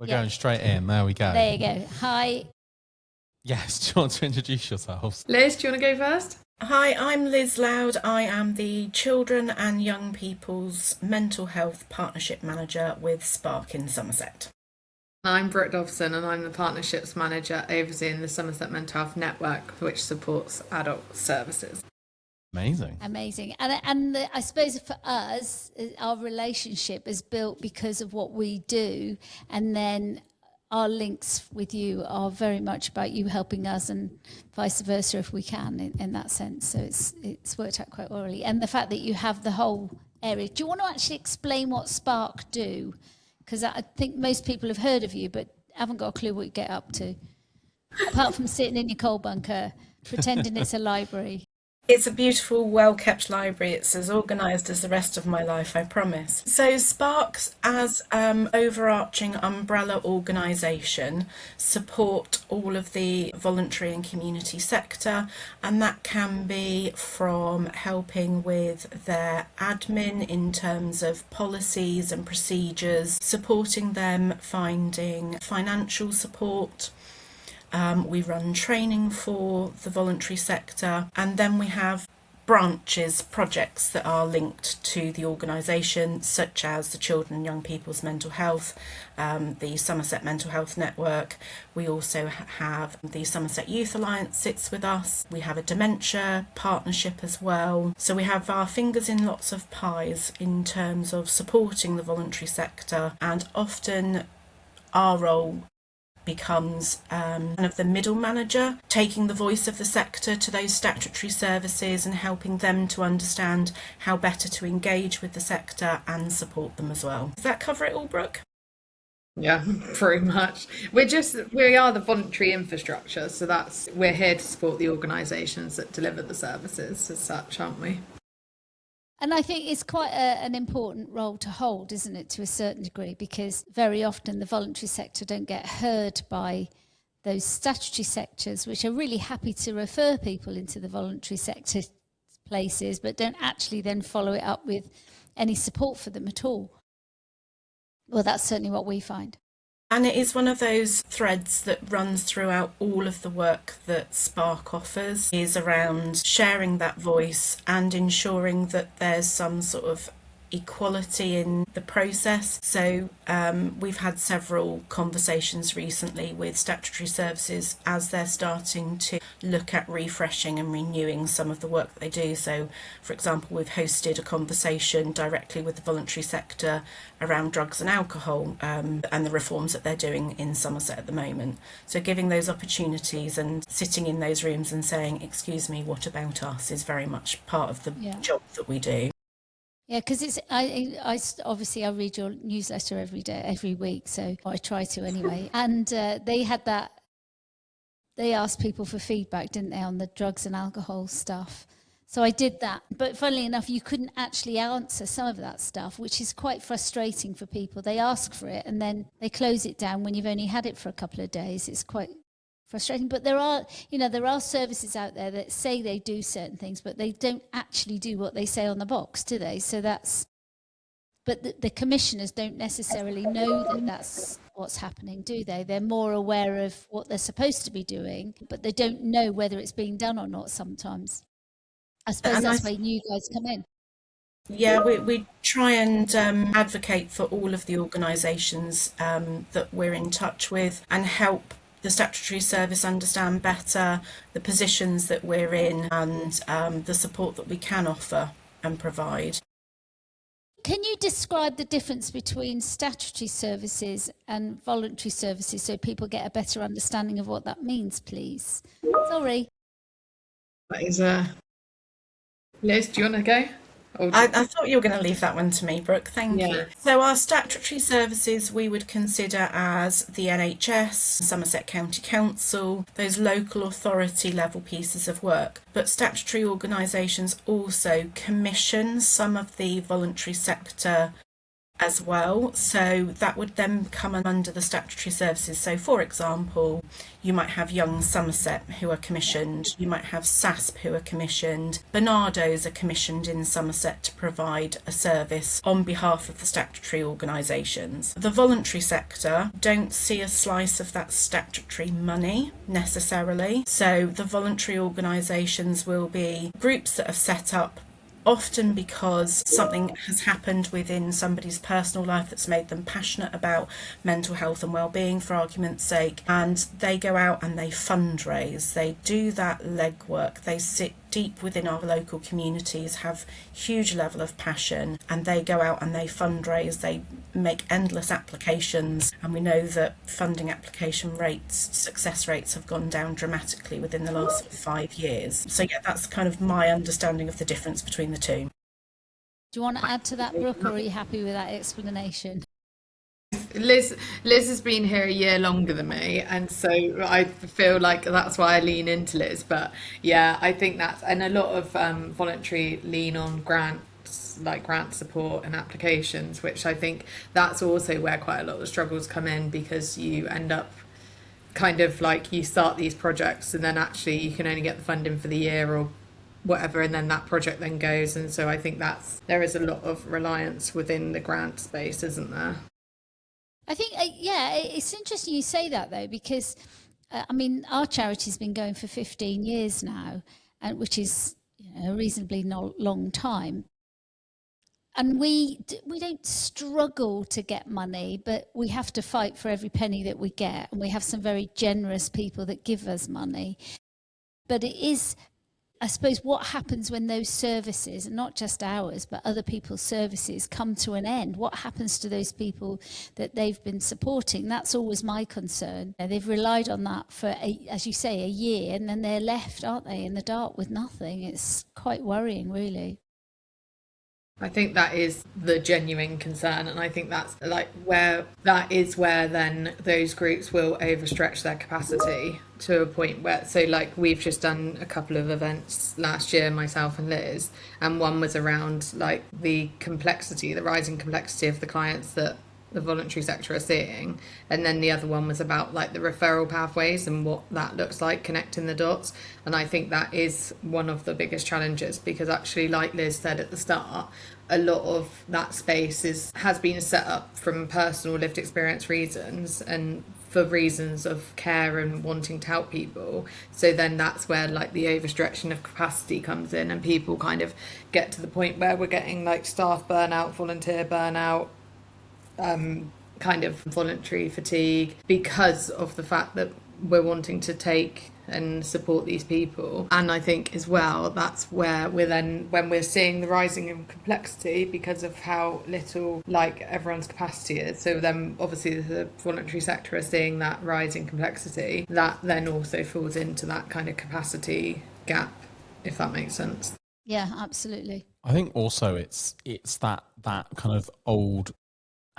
We're going straight in. There we go. There you go. Hi. Yes, do you want to introduce yourselves? Liz, do you want to go first? Hi, I'm Liz Loud. I am the Children and Young People's Mental Health Partnership Manager with Spark in Somerset. I'm Brooke Dobson and I'm the Partnerships Manager overseeing the Somerset Mental Health Network, which supports adult services. Amazing. And I suppose for us, our relationship is built because of what we do, and then our links with you are very much about you helping us and vice versa if we can in that sense. So it's worked out quite well, really. And the fact that you have the whole area. Do you want to actually explain what Spark do? Because I think most people have heard of you, but haven't got a clue what you get up to, apart from sitting in your coal bunker, pretending it's a library. It's a beautiful, well-kept library. It's as organised as the rest of my life, I promise. So Sparks, as overarching umbrella organisation, support all of the voluntary and community sector, and that can be from helping with their admin in terms of policies and procedures, supporting them finding financial support. We run training for the voluntary sector, and then we have branches, projects that are linked to the organisation, such as the Children and Young People's Mental Health, the Somerset Mental Health Network. We also have the Somerset Youth Alliance sits with us. We have a dementia partnership as well. So we have our fingers in lots of pies in terms of supporting the voluntary sector, and often our role becomes kind of the middle manager, taking the voice of the sector to those statutory services and helping them to understand how better to engage with the sector and support them as well. Does that cover it all, Brooke? Yeah, pretty much. We are the voluntary infrastructure, so we're here to support the organisations that deliver the services as such, aren't we? And I think it's quite an important role to hold, isn't it, to a certain degree, because very often the voluntary sector don't get heard by those statutory sectors, which are really happy to refer people into the voluntary sector places, but don't actually then follow it up with any support for them at all. Well, that's certainly what we find. And it is one of those threads that runs throughout all of the work that Spark offers, is around sharing that voice and ensuring that there's some sort of equality in the process. So we've had several conversations recently with statutory services as they're starting to look at refreshing and renewing some of the work that they do. So, for example, we've hosted a conversation directly with the voluntary sector around drugs and alcohol and the reforms that they're doing in Somerset at the moment. So giving those opportunities and sitting in those rooms and saying, excuse me, what about us, is very much part of the job that we do. Yeah, because I obviously I read your newsletter every week, so I try to anyway. And they asked people for feedback, didn't they, on the drugs and alcohol stuff? So I did that. But funnily enough, you couldn't actually answer some of that stuff, which is quite frustrating for people. They ask for it and then they close it down when you've only had it for a couple of days. It's quite frustrating. But there are services out there that say they do certain things, but they don't actually do what they say on the box, do they? So but the commissioners don't necessarily know that that's what's happening, do they? They're more aware of what they're supposed to be doing, but they don't know whether it's being done or not sometimes. I suppose that's where you guys come in. Yeah, we try and advocate for all of the organisations that we're in touch with and help the statutory service understand better the positions that we're in and the support that we can offer and provide. Can you describe the difference between statutory services and voluntary services so people get a better understanding of what that means, please? Sorry. That is Liz, do you want to go? I thought you were going to leave that one to me, Brooke. Thank you. So our statutory services we would consider as the NHS, Somerset County Council, those local authority level pieces of work. But statutory organisations also commission some of the voluntary sector as well. So that would then come under the statutory services. So for example, you might have Young Somerset who are commissioned, you might have SASP who are commissioned, Barnardo's are commissioned in Somerset to provide a service on behalf of the statutory organisations. The voluntary sector don't see a slice of that statutory money necessarily. So the voluntary organisations will be groups that have set up often because something has happened within somebody's personal life that's made them passionate about mental health and well-being, for argument's sake, and they go out and they fundraise, they do that legwork, they sit deep within our local communities, have huge level of passion, and they go out and they fundraise, they make endless applications, and we know that funding application rates, success rates have gone down dramatically within the last 5 years. So yeah, that's kind of my understanding of the difference between the two. Do you want to add to that, Brooke, or are you happy with that explanation? Liz has been here a year longer than me, and so I feel like that's why I lean into Liz. But yeah, I think that's, and a lot of voluntary lean on grants, like grant support and applications, which I think that's also where quite a lot of the struggles come in, because you end up kind of like, you start these projects and then actually you can only get the funding for the year or whatever, and then that project then goes. And so I think there is a lot of reliance within the grant space, isn't there? I think, yeah, it's interesting you say that though, because I mean, our charity's been going for 15 years now, and which is, you know, a reasonably long time. And we don't struggle to get money, but we have to fight for every penny that we get. And we have some very generous people that give us money. But it is, I suppose, what happens when those services, and not just ours, but other people's services, come to an end? What happens to those people that they've been supporting? That's always my concern. They've relied on that for, as you say, a year, and then they're left, aren't they, in the dark with nothing. It's quite worrying, really. I think that is the genuine concern, and I think that's like where then those groups will overstretch their capacity to a point where, so like we've just done a couple of events last year, myself and Liz, and one was around like the rising complexity of the clients that the voluntary sector are seeing, and then the other one was about like the referral pathways and what that looks like, connecting the dots. And I think that is one of the biggest challenges, because actually, like Liz said at the start, a lot of that space has been set up from personal lived experience reasons and for reasons of care and wanting to help people. So then that's where like the overstretching of capacity comes in, and people kind of get to the point where we're getting like staff burnout, volunteer burnout, kind of voluntary fatigue, because of the fact that we're wanting to take and support these people. And I think as well, that's where we're then, when we're seeing the rising in complexity because of how little like everyone's capacity is, so then obviously the voluntary sector is seeing that rise in complexity, that then also falls into that kind of capacity gap, if that makes sense. Yeah, absolutely. I think also it's that kind of old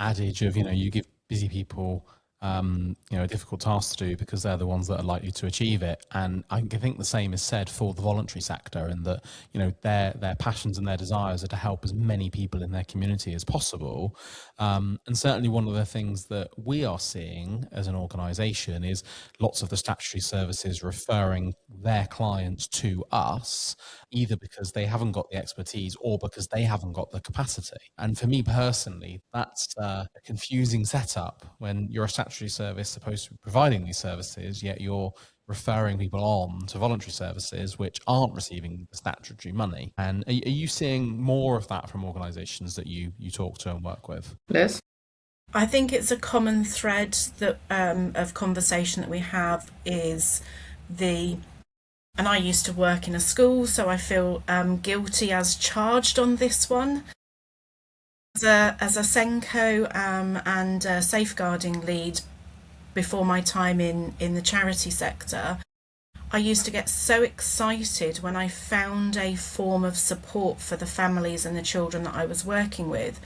adage of, you know, you give busy people a difficult task to do because they're the ones that are likely to achieve it. And I think the same is said for the voluntary sector, in that, you know, their passions and their desires are to help as many people in their community as possible. And certainly one of the things that we are seeing as an organisation is lots of the statutory services referring their clients to us, either because they haven't got the expertise or because they haven't got the capacity. And for me personally, that's a confusing setup when you're a statutory service supposed to be providing these services, yet you're referring people on to voluntary services which aren't receiving the statutory money. And are you seeing more of that from organisations that you talk to and work with? Liz? I think it's a common thread that of conversation that we have is and I used to work in a school, so I feel guilty as charged on this one. As a Senko and a safeguarding lead before my time in the charity sector, I used to get so excited when I found a form of support for the families and the children that I was working with.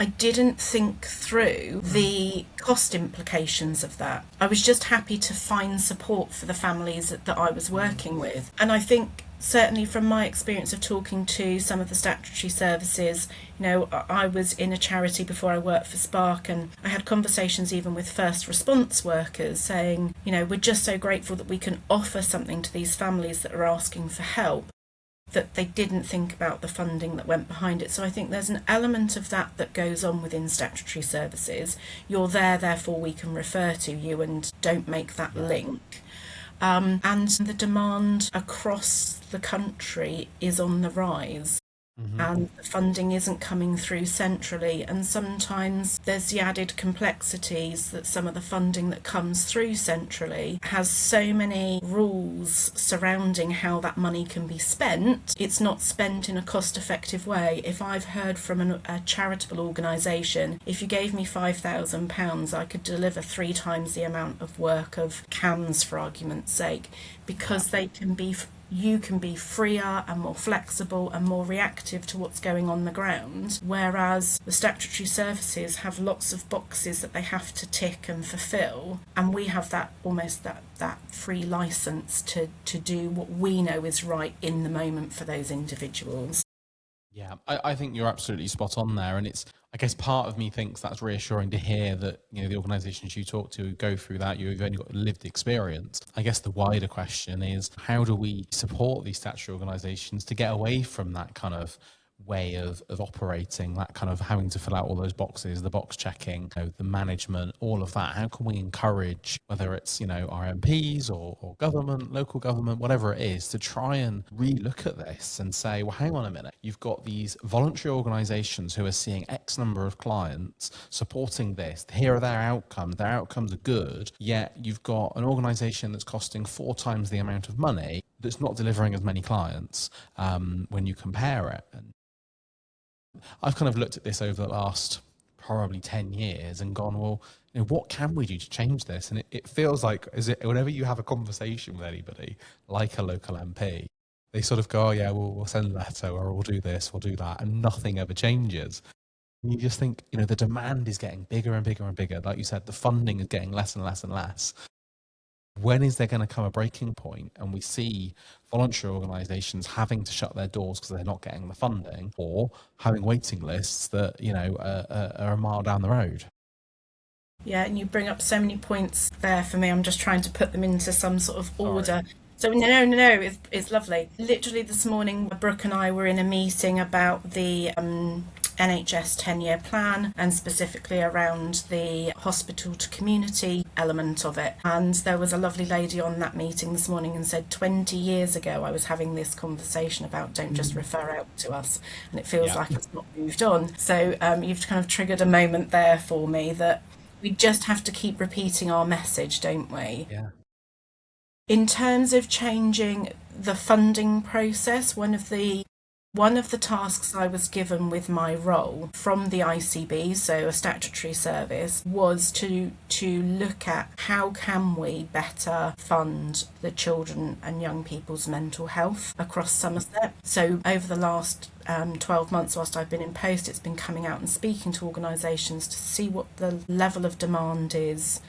I didn't think through the cost implications of that. I was just happy to find support for the families that I was working with. And I think Certainly from my experience of talking to some of the statutory services, I was in a charity before I worked for Spark, and I had conversations even with first response workers saying, we're just so grateful that we can offer something to these families that are asking for help, that they didn't think about the funding that went behind it. So I think there's an element of that goes on within statutory services. You're there, therefore we can refer to you, and don't make that link. And the demand across the country is on the rise. And the funding isn't coming through centrally, and sometimes there's the added complexities that some of the funding that comes through centrally has so many rules surrounding how that money can be spent. It's not spent in a cost-effective way. If I've heard from a charitable organisation, if you gave me £5,000 I could deliver 3 times the amount of work of CAMS, for argument's sake, because you can be freer and more flexible and more reactive to what's going on the ground, whereas the statutory services have lots of boxes that they have to tick and fulfil, and we have that free license to do what we know is right in the moment for those individuals. Yeah, I think you're absolutely spot on there, and I guess part of me thinks that's reassuring to hear that the organisations you talk to go through that, you've only got lived experience. I guess the wider question is, how do we support these statutory organisations to get away from that kind of way of operating, that kind of having to fill out all those boxes, the box checking, the management, all of that? How can we encourage, whether it's our MPs or government, local government, whatever it is, to try and re-look at this and say, well, hang on a minute, you've got these voluntary organisations who are seeing X number of clients supporting this, here are their outcomes are good, yet you've got an organisation that's costing 4 times the amount of money that's not delivering as many clients when you compare it. And I've kind of looked at this over the last probably 10 years and gone, well, what can we do to change this? And it feels like, whenever you have a conversation with anybody, like a local MP, they sort of go, oh yeah, we'll send a letter, or we'll do this, we'll do that, and nothing ever changes. And you just think, the demand is getting bigger and bigger and bigger. Like you said, the funding is getting less and less and less. When is there going to come a breaking point and we see voluntary organisations having to shut their doors because they're not getting the funding, or having waiting lists that are a mile down the road? Yeah, and you bring up so many points there for me. I'm just trying to put them into some sort of order. So no, it's lovely. Literally this morning, Brooke and I were in a meeting about the NHS 10-year plan, and specifically around the hospital to community element of it. And there was a lovely lady on that meeting this morning and said, 20 years ago I was having this conversation about don't just refer out to us, and it feels like it's not moved on. So you've kind of triggered a moment there for me, that we just have to keep repeating our message, don't we? Yeah. In terms of changing the funding process, one of the tasks I was given with my role from the ICB, so a statutory service, was to look at how can we better fund the children and young people's mental health across Somerset. So over the last 12 months whilst I've been in post, it's been coming out and speaking to organisations to see what the level of demand is,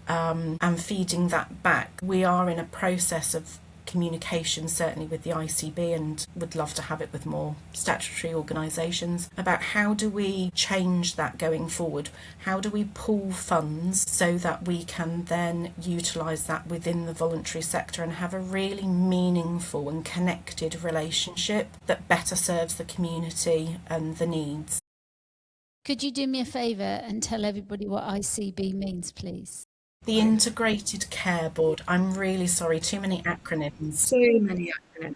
and feeding that back. We are in a process of communication, certainly with the ICB, and would love to have it with more statutory organisations, about how do we change that going forward? How do we pool funds so that we can then utilise that within the voluntary sector and have a really meaningful and connected relationship that better serves the community and the needs? Could you do me a favour and tell everybody what ICB means, please? The Integrated Care Board. I'm really sorry, too many acronyms. So many acronyms.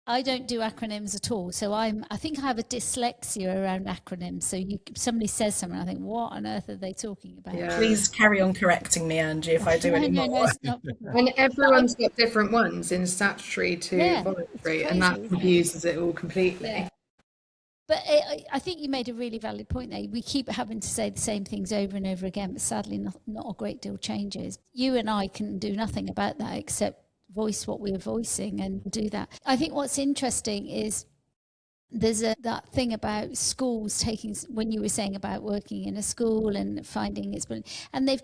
I don't do acronyms at all, so I think I have a dyslexia around acronyms. So somebody says something, I think, what on earth are they talking about? Yeah. Please carry on correcting me, Angie, if I do any more. No, it's not. And everyone's got different ones, in statutory to voluntary, and that confuses it all completely. Yeah. But I think you made a really valid point there. We keep having to say the same things over and over again, but sadly not a great deal changes. You and I can do nothing about that except voice what we're voicing and do that. I think what's interesting is there's that thing about schools taking, when you were saying about working in a school and finding it's brilliant, and they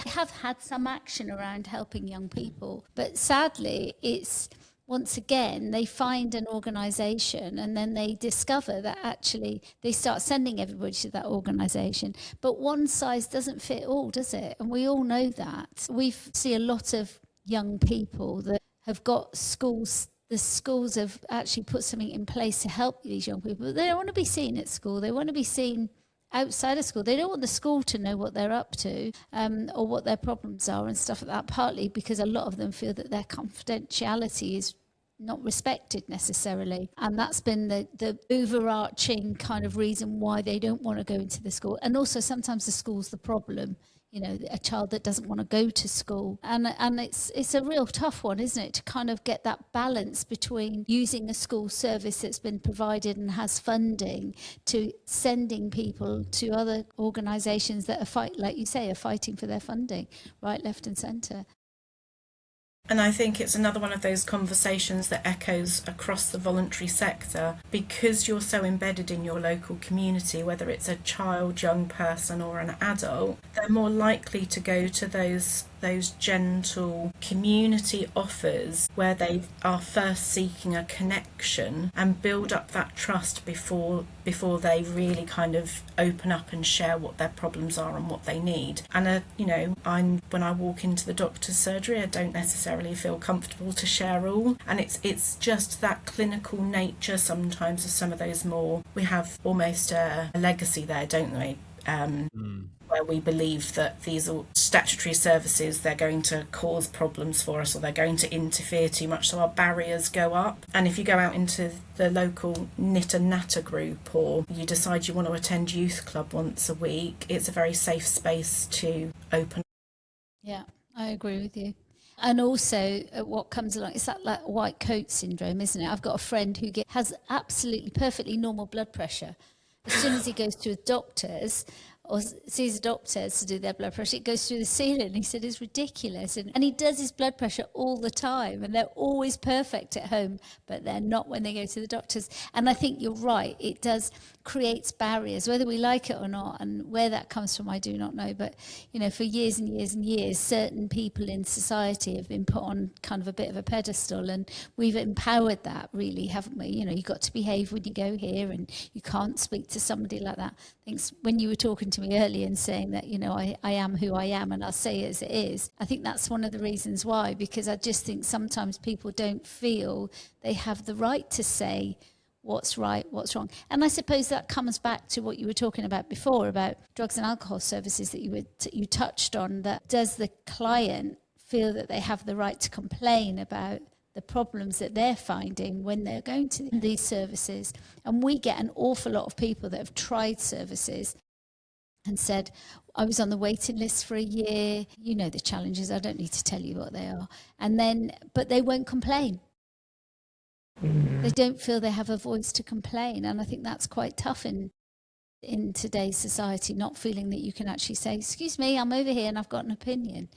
have had some action around helping young people, but sadly it's once again, they find an organisation and then they discover that actually they start sending everybody to that organisation. But one size doesn't fit all, does it? And we all know that. We see a lot of young people that have got schools. The schools have actually put something in place to help these young people. But they don't want to be seen at school. They want to be seen outside of school. They don't want the school to know what they're up to, or what their problems are and stuff like that, partly because a lot of them feel that their confidentiality is not respected necessarily. And that's been the overarching kind of reason why they don't want to go into the school. And also sometimes the school's the problem. You know, a child that doesn't want to go to school. And it's a real tough one, isn't it, to kind of get that balance between using a school service that's been provided and has funding to sending people to other organisations that are like you say, are fighting for their funding, right, left and centre. And I think it's another one of those conversations that echoes across the voluntary sector, because you're so embedded in your local community, whether it's a child, young person or an adult, they're more likely to go to those gentle community offers where they are first seeking a connection and build up that trust before they really kind of open up and share what their problems are and what they need. And when I walk into the doctor's surgery, I don't necessarily feel comfortable to share all, and it's just that clinical nature sometimes of some of those more, we have almost a legacy there, don't we? Where we believe that these are statutory services, they're going to cause problems for us, or they're going to interfere too much, so our barriers go up. And if you go out into the local knit and natter group, or you decide you want to attend youth club once a week, it's a very safe space to open. Yeah, I agree with you. And also what comes along, it's that like white coat syndrome, isn't it? I've got a friend who has absolutely perfectly normal blood pressure. As soon as he goes to a doctor's or sees a doctor to do their blood pressure, it goes through the ceiling. He said it's ridiculous. And he does his blood pressure all the time, and they're always perfect at home, but they're not when they go to the doctors. And I think you're right, it does creates barriers, whether we like it or not, and where that comes from I do not know. But for years and years and years, certain people in society have been put on kind of a bit of a pedestal, and we've empowered that, really, haven't we? You've got to behave when you go here, and you can't speak to somebody like that. I think when you were talking to me earlier and saying that I am who I am and I'll say it as it is, I think that's one of the reasons why, because I just think sometimes people don't feel they have the right to say what's right, what's wrong. And I suppose that comes back to what you were talking about before about drugs and alcohol services that you touched on, that does the client feel that they have the right to complain about the problems that they're finding when they're going to these services. And we get an awful lot of people that have tried services and said, I was on the waiting list for a year, the challenges, I don't need to tell you what they are, but they won't complain. They don't feel they have a voice to complain, and I think that's quite tough in today's society, not feeling that you can actually say, excuse me, I'm over here and I've got an opinion.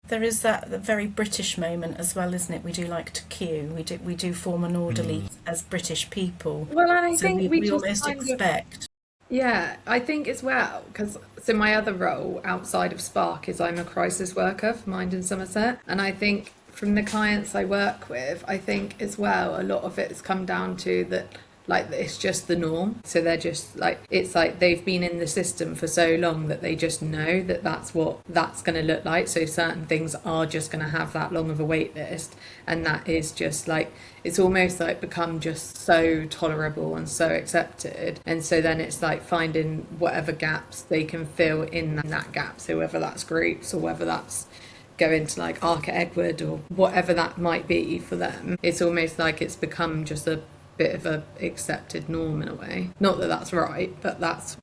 There is that very British moment as well, isn't it? We do like to queue. We do form an orderly as British people. Well, and I think we just almost expect. Yeah, I think as well, because my other role outside of Spark is I'm a crisis worker for Mind in Somerset, and I think from the clients I work with, I think as well a lot of it's come down to that, like, it's just the norm. So they're just like, it's like they've been in the system for so long that they just know that that's what that's going to look like. So certain things are just going to have that long of a wait list, and that is just like, it's almost like become just so tolerable and so accepted. And so then it's like finding whatever gaps they can fill in that gap. So whether that's groups or whether that's going to like Arc at Edward or whatever that might be for them, it's almost like it's become just a bit of a accepted norm in a way. Not that that's right, but that's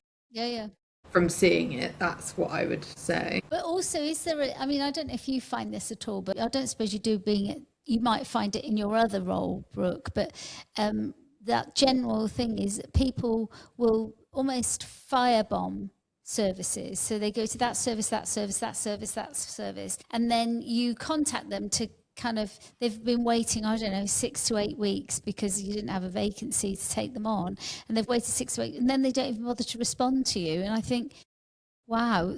from seeing it, that's what I would say. But also, is there I don't know if you find this at all, but I don't suppose you do, you might find it in your other role, Brooke, but that general thing is that people will almost firebomb services. So they go to that service, and then you contact them to kind of, they've been waiting, 6 to 8 weeks because you didn't have a vacancy to take them on, and they've waited 6 to 8, and then they don't even bother to respond to you. And I think, wow,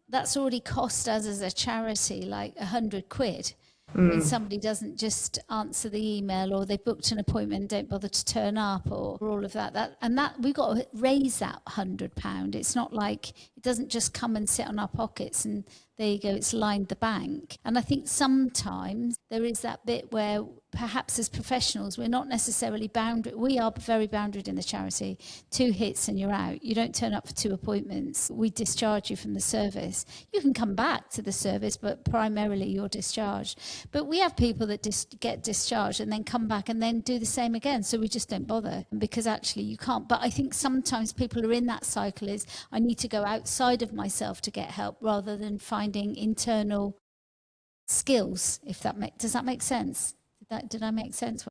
that's already cost us as a charity like £100. when somebody doesn't just answer the email, or they booked an appointment and don't bother to turn up, or all of that. And that we've got to raise that £100. It's not like it doesn't just come and sit on our pockets and there you go, it's lined the bank. And I think sometimes there is that bit where perhaps as professionals, we're not necessarily bounded. We are very bounded in the charity. 2 hits and you're out. You don't turn up for 2 appointments. We discharge you from the service. You can come back to the service, but primarily you're discharged. But we have people that get discharged and then come back and then do the same again. So we just don't bother, because actually you can't. But I think sometimes people are in that cycle is, I need to go outside of myself to get help, rather than finding internal skills, if that does that make sense? Did I make sense?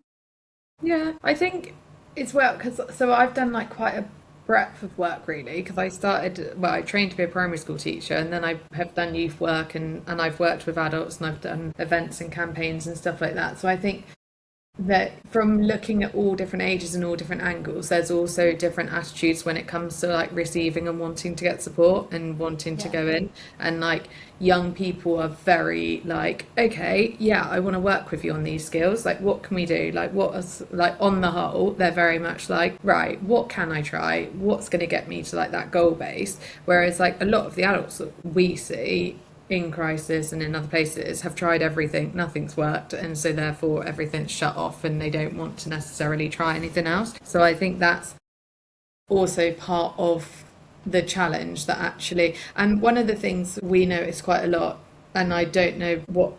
Yeah, I think it's well, because so I've done like quite a breadth of work really, because I trained to be a primary school teacher, and then I have done youth work, and I've worked with adults, and I've done events and campaigns and stuff like that. So I think that from looking at all different ages and all different angles, there's also different attitudes when it comes to like receiving and wanting to get support and wanting to go in. And like young people are very like, okay, yeah, I want to work with you on these skills, like what can we do, like what is, like on the whole they're very much like, right, what can I try, what's going to get me to like that goal base. Whereas like a lot of the adults that we see in crisis and in other places have tried everything, nothing's worked, and so therefore everything's shut off and they don't want to necessarily try anything else. So I think that's also part of the challenge, that actually, and one of the things we notice quite a lot, and I don't know what,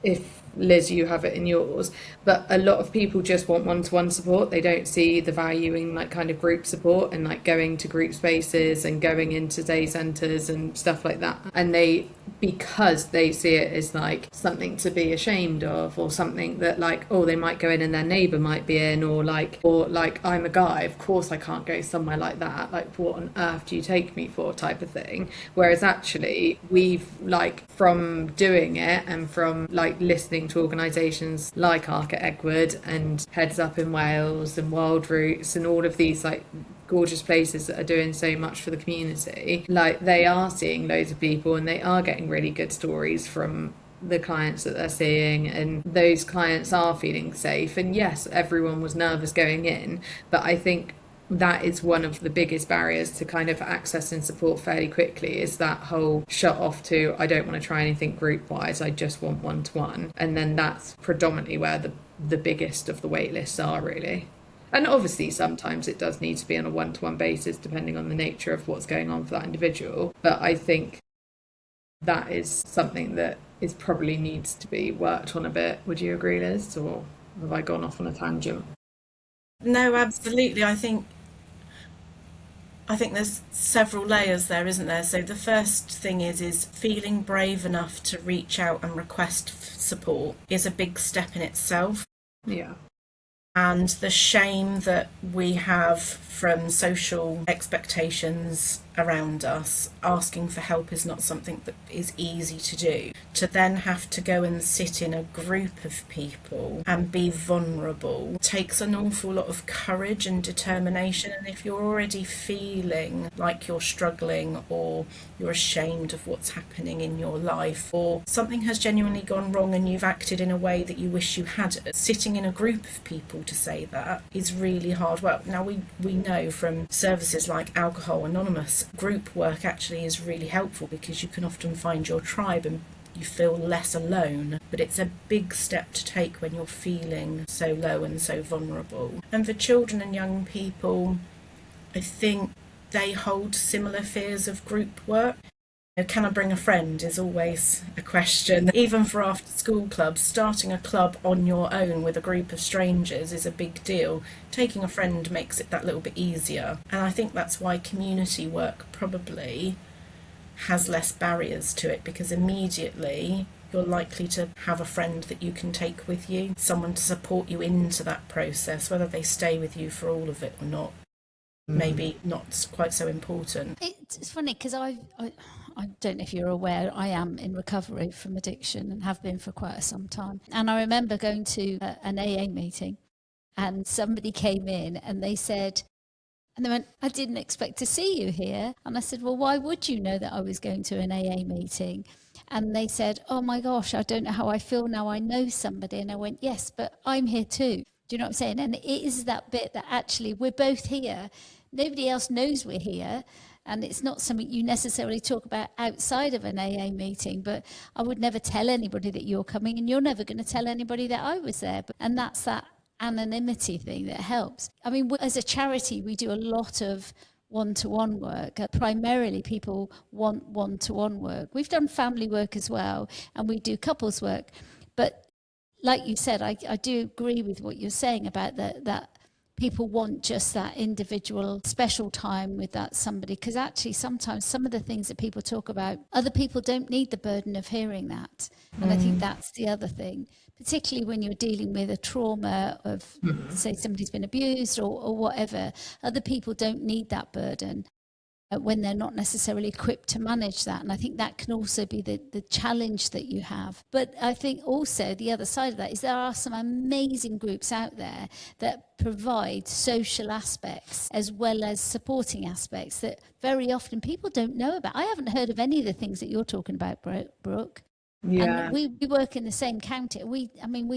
if Liz, you have it in yours, but a lot of people just want one-to-one support. They don't see the value in like kind of group support and like going to group spaces and going into day centres and stuff like that. And they, because they see it as like something to be ashamed of, or something that like, oh, they might go in and their neighbour might be in, or like I'm a guy, of course I can't go somewhere like that, like what on earth do you take me for, type of thing. Whereas actually we've like, from doing it and from like listening to organisations like Arc at Egwood and Heads Up in Wales and Wild Roots and all of these like gorgeous places that are doing so much for the community, like they are seeing loads of people and they are getting really good stories from the clients that they're seeing, and those clients are feeling safe. And yes, everyone was nervous going in, but I think that is one of the biggest barriers to kind of accessing support fairly quickly, is that whole shut off to, I don't want to try anything group wise, I just want one-to-one. And then that's predominantly where the biggest of the wait lists are really. And obviously sometimes it does need to be on a one-to-one basis depending on the nature of what's going on for that individual, but I think that is something that is probably needs to be worked on a bit. Would you agree, Liz, or have I gone off on a tangent? No, absolutely. I think there's several layers there, isn't there? So the first thing is feeling brave enough to reach out and request support is a big step in itself. Yeah. And the shame that we have from social expectations around us, asking for help is not something that is easy to do. To then have to go and sit in a group of people and be vulnerable takes an awful lot of courage and determination. And if you're already feeling like you're struggling, or you're ashamed of what's happening in your life, or something has genuinely gone wrong and you've acted in a way that you wish you hadn't, sitting in a group of people to say that is really hard work. Now we know from services like Alcohol Anonymous, group work actually is really helpful because you can often find your tribe and you feel less alone, but it's a big step to take when you're feeling so low and so vulnerable. And for children and young people, I think they hold similar fears of group work. Can I bring a friend is always a question. Even for after school clubs, starting a club on your own with a group of strangers is a big deal. Taking a friend makes it that little bit easier. And I think that's why community work probably has less barriers to it, because immediately you're likely to have a friend that you can take with you, someone to support you into that process, whether they stay with you for all of it or not. Maybe not quite so important. It's funny because I don't know if you're aware, I am in recovery from addiction and have been for quite some time. And I remember going to an AA meeting, and somebody came in and they said, And they went, I didn't expect to see you here. And I said, well, why would you know that I was going to an AA meeting? And they said, oh my gosh, I don't know how I feel now. I know somebody. And I went, yes, but I'm here too. Do you know what I'm saying? And it is that bit that actually we're both here. Nobody else knows we're here. And it's not something you necessarily talk about outside of an AA meeting, but I would never tell anybody that you're coming, and you're never going to tell anybody that I was there. And that's that anonymity thing that helps. I mean, as a charity, we do a lot of one-to-one work. Primarily, people want one-to-one work. We've done family work as well, and we do couples work. But like you said, I do agree with what you're saying about that people want just that individual special time with that somebody, because actually sometimes some of the things that people talk about, other people don't need the burden of hearing that. And I think that's the other thing, particularly when you're dealing with a trauma of, say, somebody's been abused or whatever. Other people don't need that burden when they're not necessarily equipped to manage that. And I think that can also be the challenge that you have. But I think also the other side of that is there are some amazing groups out there that provide social aspects as well as supporting aspects that very often people don't know about. I haven't heard of any of the things that you're talking about, Brooke. Yeah. And we work in the same county. We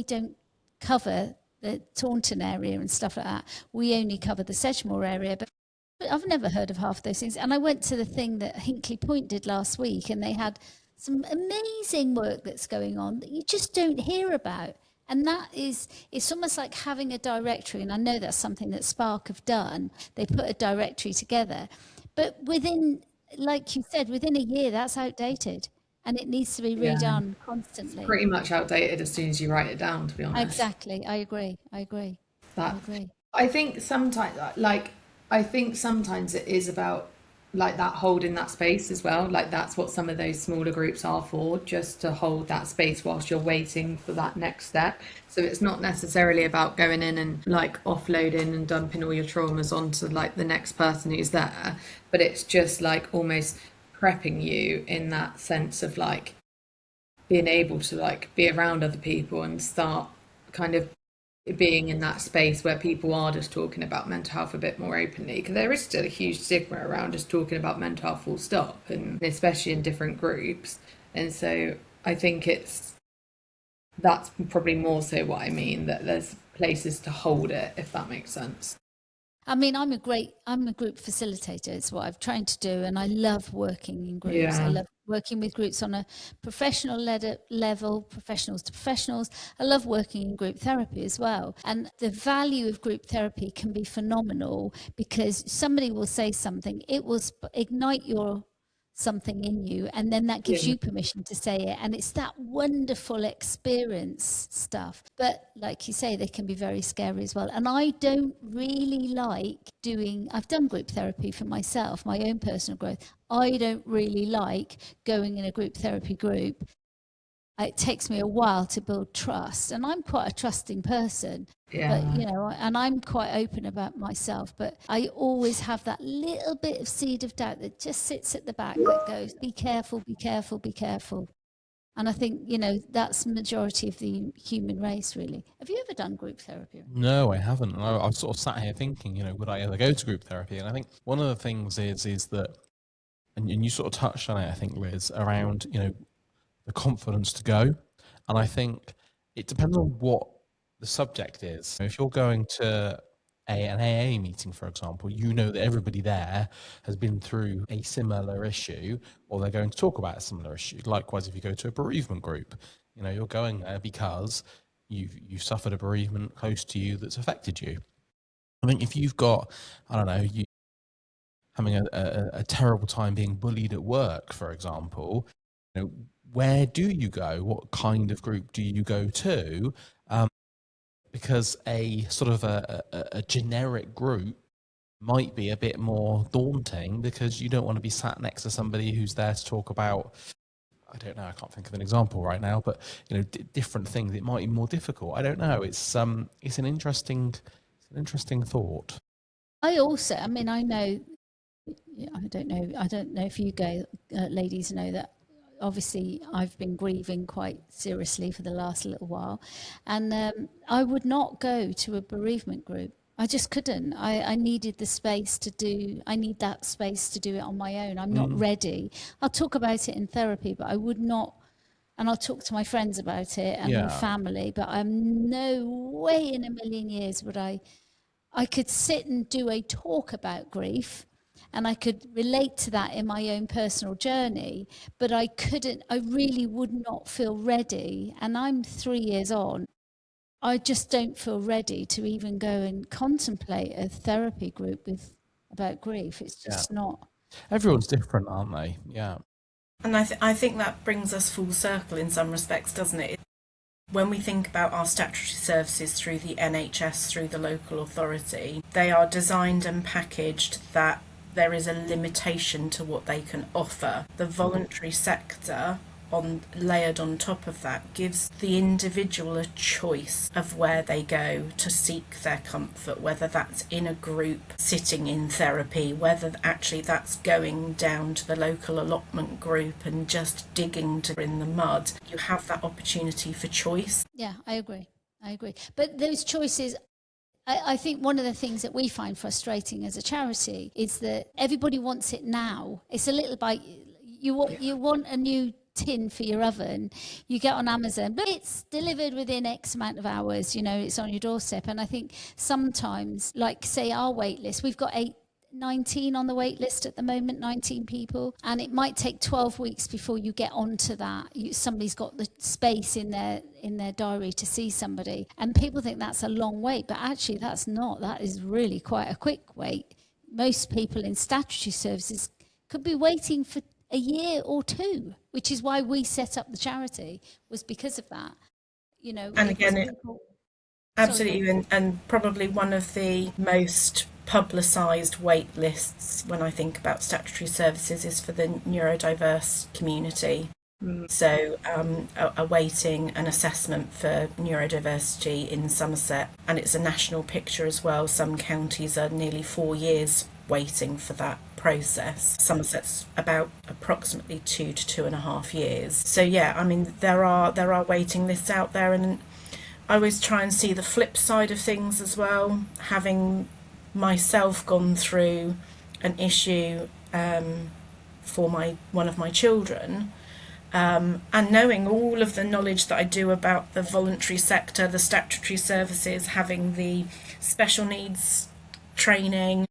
don't cover the Taunton area and stuff like that. We only cover the Sedgemoor area, but I've never heard of half those things. And I went to the thing that Hinkley Point did last week, and they had some amazing work that's going on that you just don't hear about. And that is, it's almost like having a directory. And I know that's something that Spark have done. They put a directory together. But within, like you said, within a year, that's outdated. And it needs to be redone constantly. Pretty much outdated as soon as you write it down, to be honest. Exactly. I agree. I think sometimes, it is about like that holding that space as well. Like that's what some of those smaller groups are for, just to hold that space whilst you're waiting for that next step. So it's not necessarily about going in and like offloading and dumping all your traumas onto like the next person who's there, but it's just like almost prepping you in that sense of like being able to like be around other people and start kind of being in that space where people are just talking about mental health a bit more openly, because there is still a huge stigma around just talking about mental health full stop, and especially in different groups. And so I think that's probably more so what I mean, that there's places to hold it, if that makes sense. I mean, I'm a group facilitator. It's what I've trained to do, and I love working in groups. Yeah. I love working with groups on a professional level, professionals to professionals. I love working in group therapy as well. And the value of group therapy can be phenomenal, because somebody will say something, it will ignite something in you, and then that gives you permission to say it, and it's that wonderful experience stuff. But like you say, they can be very scary as well. And I don't really like I've done group therapy for myself, my own personal growth. I don't really like going in a group therapy group. It takes me a while to build trust, and I'm quite a trusting person. Yeah. But and I'm quite open about myself, but I always have that little bit of seed of doubt that just sits at the back that goes, be careful, be careful, be careful. And I think that's the majority of the human race, really. Have you ever done group therapy? No, I haven't. I've sort of sat here thinking, would I ever go to group therapy? And I think one of the things is that, and you sort of touched on it, I think, Liz, around the confidence to go. And I think it depends on what the subject is. If you're going to an AA meeting, for example, that everybody there has been through a similar issue, or they're going to talk about a similar issue. Likewise, if you go to a bereavement group, you're going there because you've suffered a bereavement close to you that's affected you. I think if you've got, I don't know, you having a terrible time being bullied at work, for example, where do you go? What kind of group do you go to? Because a sort of a generic group might be a bit more daunting, because you don't want to be sat next to somebody who's there to talk about, I don't know, I can't think of an example right now, but different things. It might be more difficult. I don't know. It's an interesting thought. I also, I mean, I know, I don't know if you ladies know that. Obviously, I've been grieving quite seriously for the last little while, and I would not go to a bereavement group. I just couldn't. I needed the space to do, I need that space to do it on my own. I'm not ready. I'll talk about it in therapy, but I would not, and I'll talk to my friends about it and my Yeah. family, but I'm no way in a million years would I could sit and do a talk about grief and I could relate to that in my own personal journey, but I couldn't, I really would not feel ready. And I'm 3 years on. I just don't feel ready to even go and contemplate a therapy group with about grief. It's just not. Everyone's different, aren't they? Yeah. And I think that brings us full circle in some respects, doesn't it? When we think about our statutory services through the NHS, through the local authority, they are designed and packaged that there is a limitation to what they can offer. The voluntary sector, layered on top of that, gives the individual a choice of where they go to seek their comfort, whether that's in a group sitting in therapy, whether actually that's going down to the local allotment group and just digging in the mud. You have that opportunity for choice. Yeah, I agree. But those choices, I think one of the things that we find frustrating as a charity is that everybody wants it now. It's a little bit, you want a new tin for your oven, you get on Amazon, but it's delivered within X amount of hours, it's on your doorstep. And I think sometimes, like say our wait list, we've got 19 on the wait list at the moment, 19 people, and it might take 12 weeks before you get onto that. Somebody's got the space in their diary to see somebody, and people think that's a long wait, but actually that's not. That is really quite a quick wait. Most people in statutory services could be waiting for a year or two, which is why we set up the charity, was because of that. And again, absolutely, and probably one of the most publicised wait lists when I think about statutory services is for the neurodiverse community. So awaiting an assessment for neurodiversity in Somerset, and it's a national picture as well. Some counties are nearly 4 years waiting for that process. Somerset's about approximately 2 to 2.5 years. So yeah, I mean there are waiting lists out there, and I always try and see the flip side of things as well. Having myself gone through an issue for one of my children, and knowing all of the knowledge that I do about the voluntary sector, the statutory services, having the special needs training,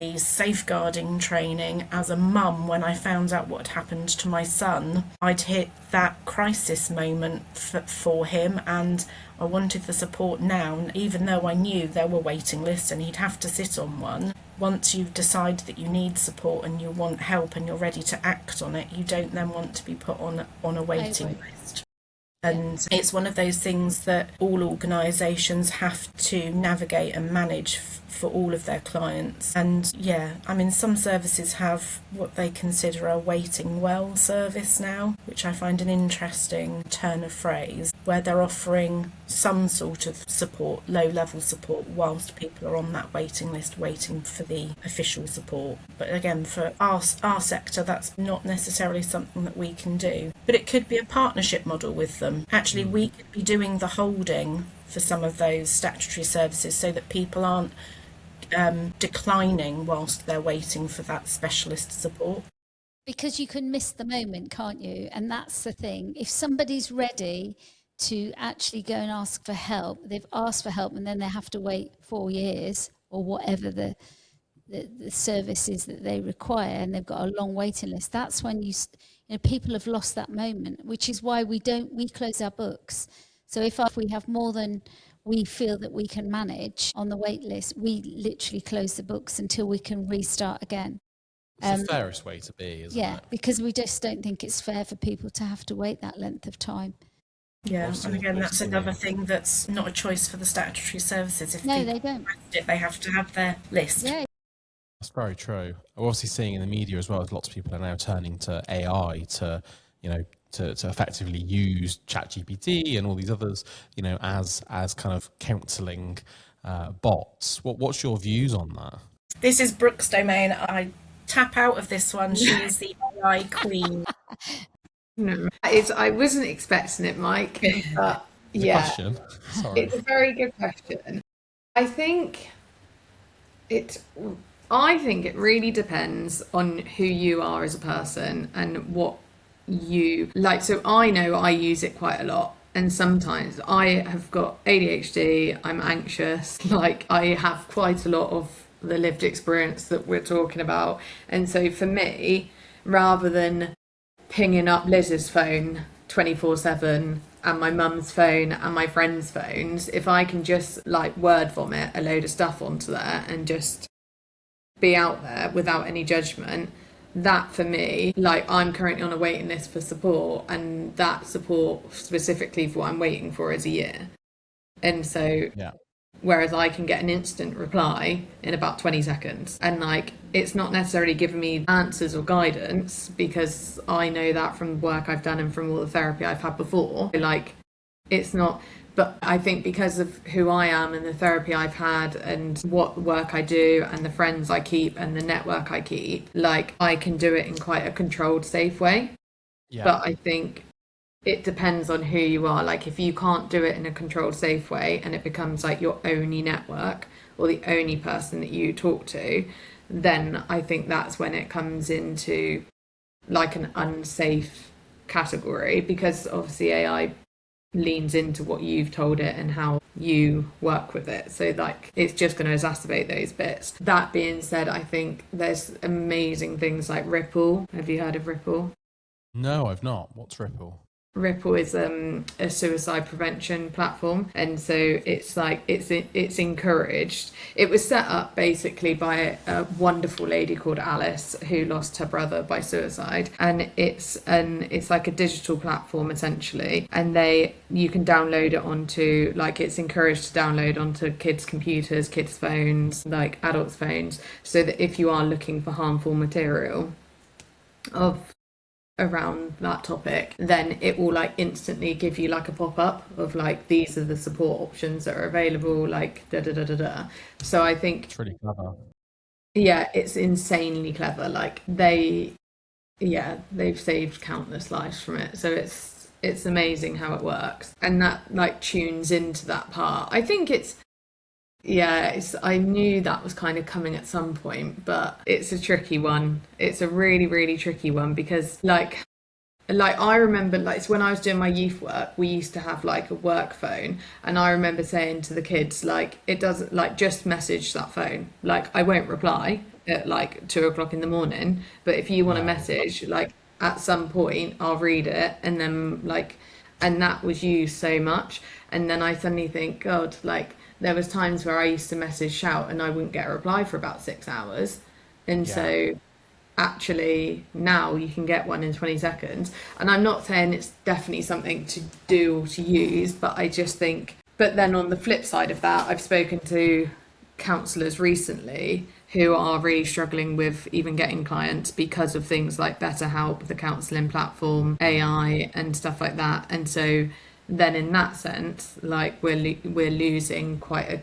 the safeguarding training, as a mum, when I found out what had happened to my son, I'd hit that crisis moment for him, and I wanted the support now, even though I knew there were waiting lists and he'd have to sit on one. Once you decide that you need support and you want help and you're ready to act on it, you don't then want to be put on a waiting list. And it's one of those things that all organisations have to navigate and manage for all of their clients. And yeah, I mean, some services have what they consider a waiting well service now, which I find an interesting turn of phrase, where they're offering some sort of support, low-level support, whilst people are on that waiting list waiting for the official support. But again, for our sector, that's not necessarily something that we can do. But it could be a partnership model with them. Actually, we could be doing the holding for some of those statutory services so that people aren't declining whilst they're waiting for that specialist support. Because you can miss the moment, can't you? And that's the thing. If somebody's ready to actually go and ask for help, they've asked for help and then they have to wait 4 years or whatever the services that they require, and they've got a long waiting list, that's when people have lost that moment, which is why we close our books. So if we have more than we feel that we can manage on the wait list, we literally close the books until we can restart again. It's the fairest way to be, isn't it? Yeah, because we just don't think it's fair for people to have to wait that length of time. Yeah, and again, that's another thing that's not a choice for the statutory services. If no, they don't. They have to have their list. Yeah. That's very true. We're obviously seeing in the media as well, lots of people are now turning to AI to effectively use ChatGPT and all these others, as kind of counselling bots. What's your views on that? This is Brooke's domain. I tap out of this one. She is the AI queen. No, I wasn't expecting it, Mike. But yeah, Question. Sorry. It's a very good question. I think I think it really depends on who you are as a person and what you like. So I know I use it quite a lot. And sometimes I have got ADHD, I'm anxious, like I have quite a lot of the lived experience that we're talking about. And so for me, rather than pinging up Liz's phone 24/7 and my mum's phone and my friends' phones, if I can just like word vomit a load of stuff onto there and just be out there without any judgment, that for me, like I'm currently on a waiting list for support, and that support specifically for what I'm waiting for is a year. And so Yeah. whereas I can get an instant reply in about 20 seconds, and like it's not necessarily giving me answers or guidance, because I know that from work I've done and from all the therapy I've had before, like it's not. But I think because of who I am and the therapy I've had and what work I do and the friends I keep and the network I keep, like I can do it in quite a controlled, safe way. Yeah. But I think it depends on who you are. Like if you can't do it in a controlled, safe way and it becomes like your only network or the only person that you talk to, then I think that's when it comes into like an unsafe category, because obviously AI leans into what you've told it and how you work with it. So like it's just going to exacerbate those bits. That being said, I think there's amazing things like Ripple. Have you heard of Ripple? No, I've not. What's Ripple? Ripple is a suicide prevention platform, and so it's like it's encouraged. It was set up basically by a wonderful lady called Alice who lost her brother by suicide, and it's like a digital platform essentially, and you can download it onto, like it's encouraged to download onto kids' computers, kids' phones, like adults' phones, so that if you are looking for harmful material around that topic, then it will like instantly give you like a pop-up of like these are the support options that are available, like da da da da da. So I think It's really clever. Yeah, it's insanely clever. Like they've saved countless lives from it. So it's amazing how it works, and that like tunes into that part. I think I knew that was kind of coming at some point, but it's a tricky one. It's a really, really tricky one, because like I remember, like when I was doing my youth work, we used to have like a work phone, and I remember saying to the kids, like, it doesn't, like, just message that phone. Like I won't reply at like 2 o'clock in the morning, but if you want a message, like at some point I'll read it, and then like, and that was used so much. And then I suddenly think, God, like there was times where I used to message Shout and I wouldn't get a reply for about 6 hours. And so actually now you can get one in 20 seconds. And I'm not saying it's definitely something to do or to use, but I just think, but then on the flip side of that, I've spoken to counsellors recently who are really struggling with even getting clients because of things like BetterHelp, the counselling platform, AI and stuff like that. And so then in that sense, like we're losing quite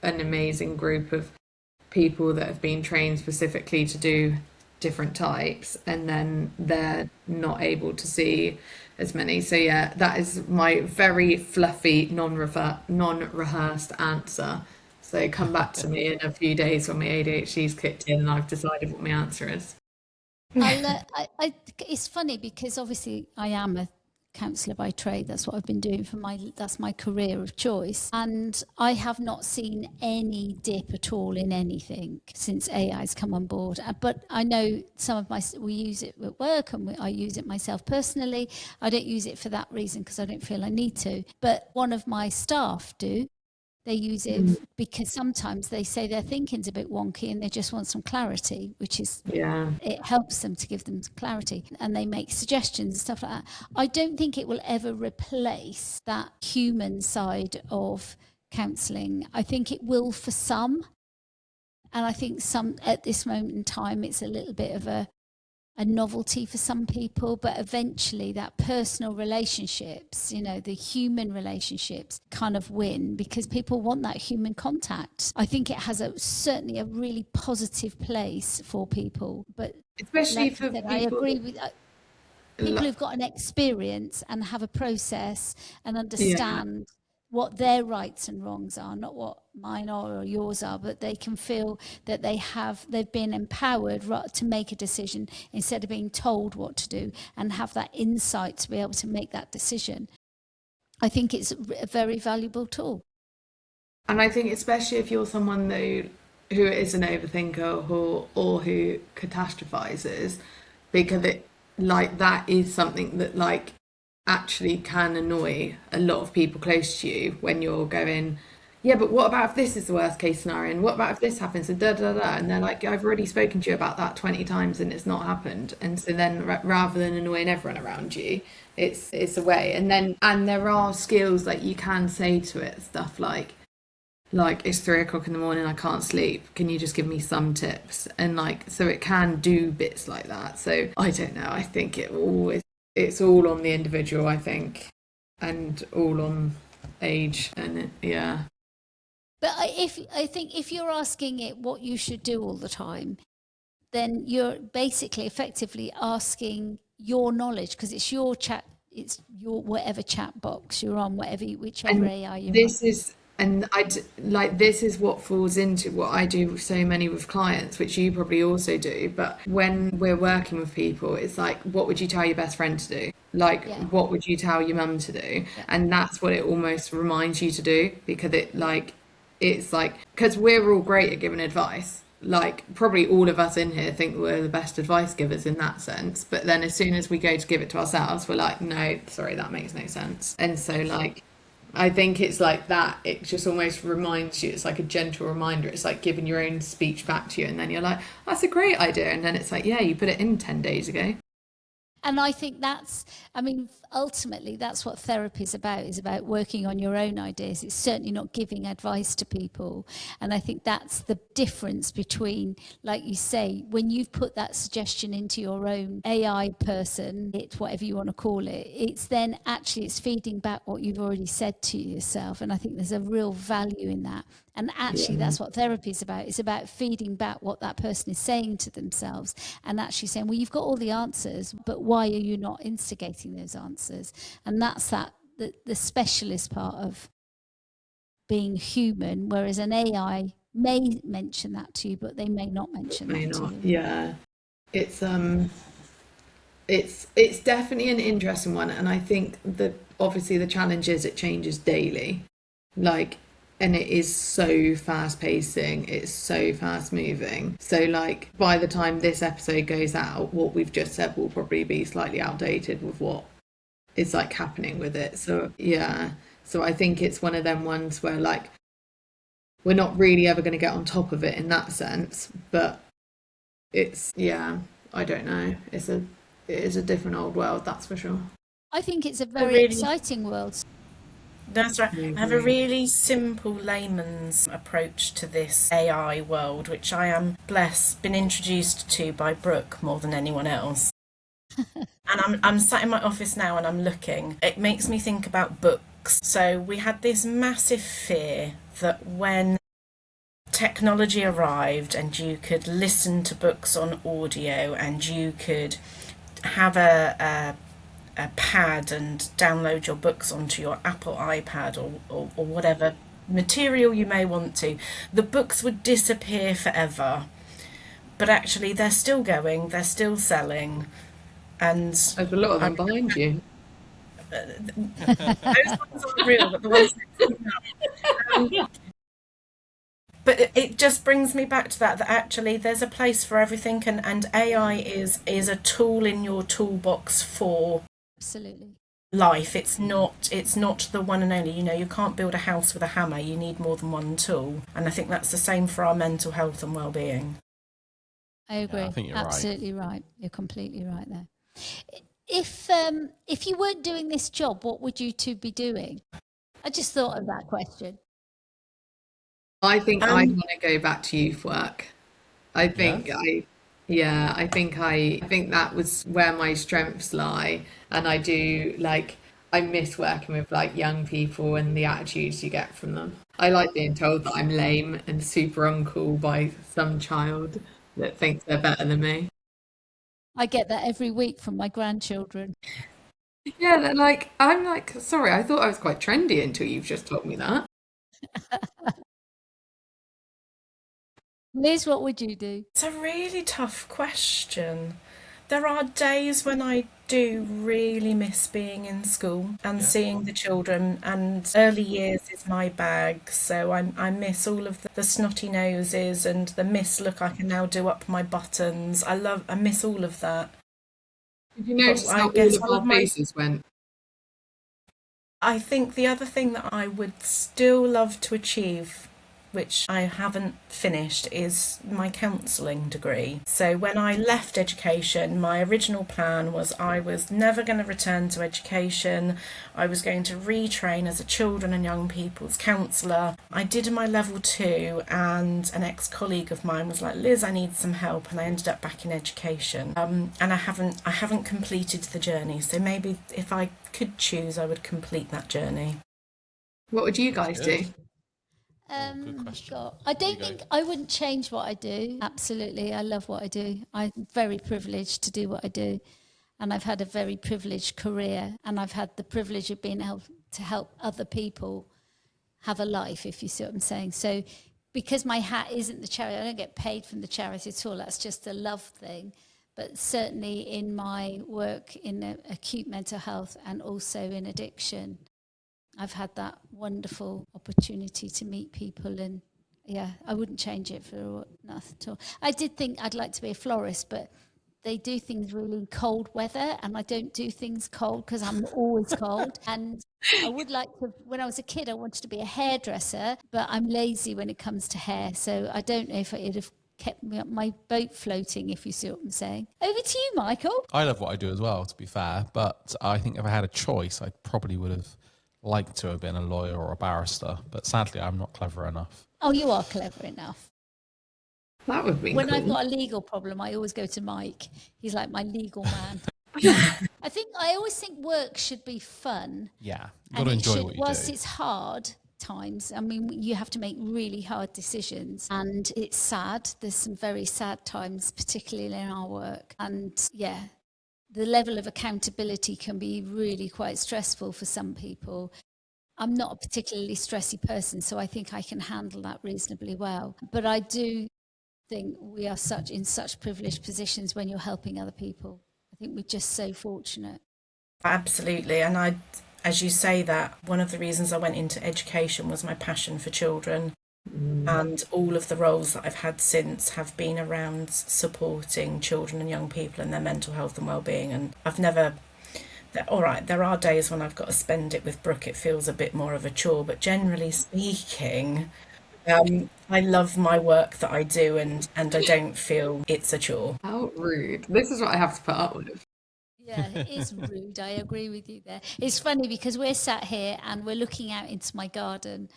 an amazing group of people that have been trained specifically to do different types, and then they're not able to see as many. So yeah, that is my very fluffy non-rehearsed answer. So come back to me in a few days when my ADHD's kicked in and I've decided what my answer is. It's funny because obviously I am a counsellor by trade. That's what I've been doing that's my career of choice. And I have not seen any dip at all in anything since AI's come on board. But I know we use it at work, and I use it myself personally. I don't use it for that reason because I don't feel I need to. But one of my staff do. They use it because sometimes they say their thinking's a bit wonky and they just want some clarity, which is, it helps them to give them some clarity, and they make suggestions and stuff like that. I don't think it will ever replace that human side of counselling. I think it will for some, and I think some at this moment in time it's a little bit of a novelty for some people, but eventually that personal relationships, the human relationships kind of win, because people want that human contact. I think it has certainly a really positive place for people, but especially for people, I agree with people who've got an experience and have a process and understand what their rights and wrongs are, not what mine are or yours are, but they can feel that they've been empowered to make a decision instead of being told what to do, and have that insight to be able to make that decision. I think it's a very valuable tool. And I think especially if you're someone though who is an overthinker or who catastrophizes, because it like that is something that like actually can annoy a lot of people close to you when you're going, yeah, but what about if this is the worst case scenario, and what about if this happens, and da da da, and they're like, I've already spoken to you about that 20 times and it's not happened. And so then rather than annoying everyone around you, it's a way. And there are skills that you can say to it, stuff like it's 3 o'clock in the morning, I can't sleep, can you just give me some tips? And like, so it can do bits like that. So I don't know, I think it's all on the individual, I think, and all on age, and yeah. But I think if you're asking it what you should do all the time, then you're basically effectively asking your knowledge, because it's your chat, it's your whatever chat box you're on, whichever AI you're on. This is what falls into what I do so many with clients, which you probably also do. But when we're working with people, it's like, what would you tell your best friend to do? Like, yeah. What would you tell your mum to do? Yeah. And that's what it almost reminds you to do, because because we're all great at giving advice. Like, probably all of us in here think we're the best advice givers in that sense. But then as soon as we go to give it to ourselves, we're like, no, sorry, that makes no sense. And so like, I think it's like that. It just almost reminds you. It's like a gentle reminder. It's like giving your own speech back to you. And then you're like, that's a great idea. And then it's like, yeah, you put it in 10 days ago. And I think ultimately that's what therapy is about working on your own ideas. It's certainly not giving advice to people. And I think that's the difference between, like you say, when you've put that suggestion into your own AI person, whatever you want to call it, it's feeding back what you've already said to yourself. And I think there's a real value in that. And actually, that's what therapy is about. It's about feeding back what that person is saying to themselves, and actually saying, well, you've got all the answers, but why are you not instigating those answers? And that's the specialist part of being human, whereas an AI may mention that to you, but they may not mention that to you. Yeah. It's definitely an interesting one. And I think that obviously the challenge is it changes daily. And it is so fast pacing, it's so fast moving. So like by the time this episode goes out, what we've just said will probably be slightly outdated with what is like happening with it. So yeah. So I think it's one of them ones where like we're not really ever going to get on top of it in that sense. But it's, yeah, I don't know. It is a different old world, that's for sure. I think it's a very exciting world. That's right. I have a really simple layman's approach to this AI world, which I am been introduced to by Brooke more than anyone else. And I'm sat in my office now and I'm looking. It makes me think about books. So we had this massive fear that when technology arrived and you could listen to books on audio and you could have a pad and download your books onto your Apple iPad or whatever material you may want to, the books would disappear forever. But actually they're still going, they're still selling, and there's a lot of them behind you. Those ones aren't real, but the ones but it just brings me back to that actually there's a place for everything, and AI is a tool in your toolbox for absolutely life. It's not the one and only. You can't build a house with a hammer. You need more than one tool, and I think that's the same for our mental health and well-being. I agree. I think you're absolutely right. You're completely right there. If you weren't doing this job, what would you two be doing? I just thought of that question. I think I want to go back to youth work. I think I think that was where my strengths lie, and I miss working with like young people and the attitudes you get from them. I like being told that I'm lame and super uncool by some child that thinks they're better than me. I get that every week from my grandchildren. Yeah, they're like, I'm like, sorry, I thought I was quite trendy until you've just told me that. Liz, what would you do? It's a really tough question. There are days when I do really miss being in school and seeing the children, and early years is my bag. So I miss all of the snotty noses and the miss look I can now do up my buttons. I miss all of that. Did you But notice I how all guess of one of our my faces went? I think the other thing that I would still love to achieve, which I haven't finished, is my counselling degree. So when I left education, my original plan was I was never going to return to education. I was going to retrain as a children and young people's counsellor. I did my level 2, and an ex-colleague of mine was like, Liz, I need some help, and I ended up back in education. And I haven't completed the journey. So maybe if I could choose, I would complete that journey. What would you guys do? Good question. God, I don't think I wouldn't change what I do. Absolutely, I love what I do. I'm very privileged to do what I do, and I've had a very privileged career, and I've had the privilege of being able to help other people have a life, if you see what I'm saying. So, because my hat isn't the charity, I don't get paid from the charity at all. That's just a love thing. But certainly in my work in acute mental health and also in addiction, I've had that wonderful opportunity to meet people, and yeah, I wouldn't change it for nothing at all. I did think I'd like to be a florist, but they do things really in cold weather, and I don't do things cold because I'm always cold. And I would like to, when I was a kid, I wanted to be a hairdresser, but I'm lazy when it comes to hair. So I don't know if it'd have kept me up my boat floating, if you see what I'm saying. Over to you, Michael. I love what I do as well, to be fair, but I think if I had a choice, I probably would have liked to have been a lawyer or a barrister, but sadly I'm not clever enough. Oh, you are clever enough. That would be When cool. I've got a legal problem, I always go to Mike. He's like my legal man. I always think work should be fun. Yeah, you've got And to it enjoy should, what you whilst do. it's hard times, I mean, you have to make really hard decisions, and it's sad. There's some very sad times, particularly in our work. And yeah, the level of accountability can be really quite stressful for some people. I'm not a particularly stressy person, so I think I can handle that reasonably well. But I do think we are in such privileged positions when you're helping other people. I think we're just so fortunate. Absolutely. And as you say that, one of the reasons I went into education was my passion for children. And all of the roles that I've had since have been around supporting children and young people in their mental health and well-being. And I've never, all right, there are days when I've got to spend it with Brooke. It feels a bit more of a chore, but generally speaking, I love my work that I do, and I don't feel it's a chore. How rude. This is what I have to put up with. Yeah, it is rude. I agree with you there. It's funny because we're sat here and we're looking out into my garden,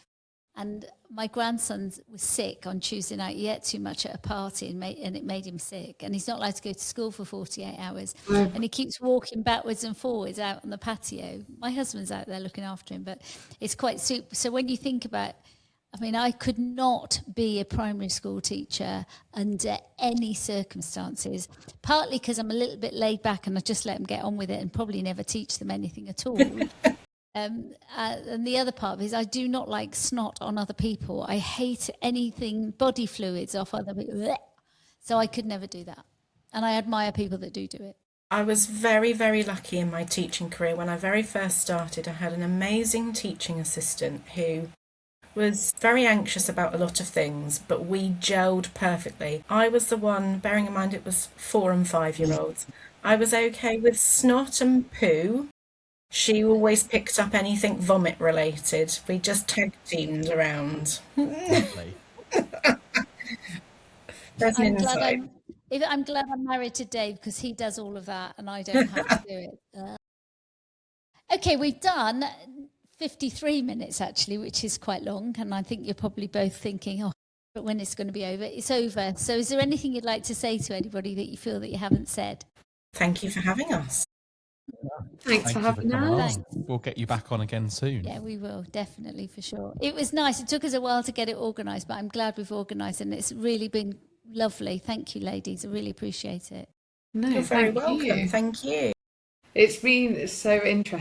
and my grandson was sick on Tuesday night. He ate too much at a party and it made him sick. And he's not allowed to go to school for 48 hours. And he keeps walking backwards and forwards out on the patio. My husband's out there looking after him, but it's quite super. So when you think about, I mean, I could not be a primary school teacher under any circumstances, partly because I'm a little bit laid back and I just let them get on with it and probably never teach them anything at all. And the other part is I do not like snot on other people. I hate anything body fluids off other people. So I could never do that. And I admire people that do it. I was very, very lucky in my teaching career. When I very first started, I had an amazing teaching assistant who was very anxious about a lot of things, but we gelled perfectly. I was the one, bearing in mind it was 4 and 5-year-olds, I was okay with snot and poo. She always picked up anything vomit related. We just tag teamed around. Lovely. There's an insight. I'm glad I'm married to Dave because he does all of that and I don't have to do it. Okay, we've done 53 minutes actually, which is quite long. And I think you're probably both thinking, oh, but when it's going to be over? It's over. So is there anything you'd like to say to anybody that you feel that you haven't said? Thank you for having us. Thanks for having us. We'll get you back on again soon. Yeah, we will, definitely, for sure. It was nice. It took us a while to get it organised, but I'm glad we've organised and it's really been lovely. Thank you, ladies. I really appreciate it. No, You're very thank welcome. you. Thank you. It's been so interesting